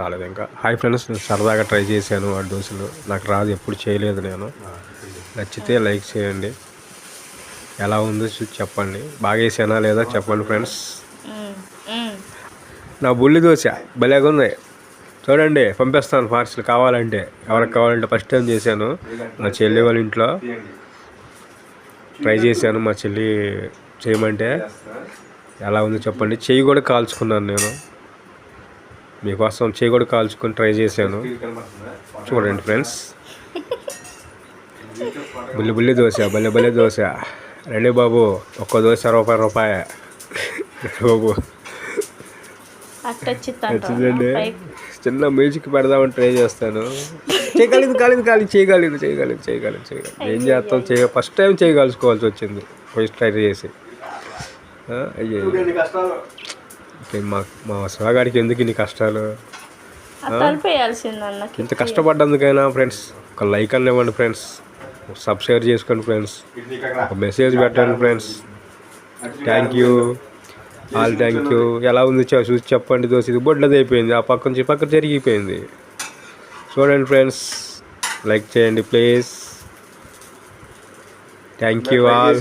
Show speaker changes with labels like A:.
A: రాలేదు ఇంకా. Hi friends, నేను సరదాగా ట్రై చేశాను ఆ దోశలు. నాకు రాదు, ఎప్పుడు చేయలేదు నేను. నచ్చితే లైక్ చేయండి. ఎలా ఉందో చెప్పండి. బాగా వేసానా లేదా చెప్పండి ఫ్రెండ్స్. నా బుల్లి దోశ భలేగా ఉంది చూడండి. పంపిస్తాను పార్సిల్ కావాలంటే. ఎవరికి కావాలంటే ఫస్ట్ టైం చేశాను మా చెల్లి వాళ్ళ ఇంట్లో ట్రై చేశాను. మా చెల్లి చేయమంటే ఎలా ఉందో చెప్పండి. చెయ్యి కూడా కాల్చుకున్నాను నేను మీకోసం. చెయ్యి కూడా కాల్చుకొని ట్రై చేశాను. చూడండి ఫ్రెండ్స్. బుల్లి దోశ, భలే దోశ. రండి బాబు, ఒక్క దోశ రూపాయి బాబు. వచ్చిందండి. చిన్న మ్యూజిక్ పెడదామని ట్రై చేస్తాను. చేయగలిగింది. ఏం చేస్తాం, ఫస్ట్ టైం చేయగలుసుకోవాల్సి వచ్చింది ఫస్ట్ ట్రై చేసి. అయ్యే మా శివగాడికి ఎందుకు ఇన్ని కష్టాలు. ఇంత కష్టపడ్డందుకైనా ఫ్రెండ్స్ ఒక లైక్ అని ఇవ్వండి ఫ్రెండ్స్. సబ్స్క్రైబ్ చేసుకోండి ఫ్రెండ్స్. ఒక మెసేజ్ పెట్టండి friends. Thank you all, thank you. ఎలా ఉంది చూసి చెప్పండి. దోశ ఇది బొడ్లది అయిపోయింది, ఆ పక్క నుంచి పక్కన జరిగిపోయింది. చూడండి ఫ్రెండ్స్, లైక్ చేయండి ప్లీజ్. Thank you all.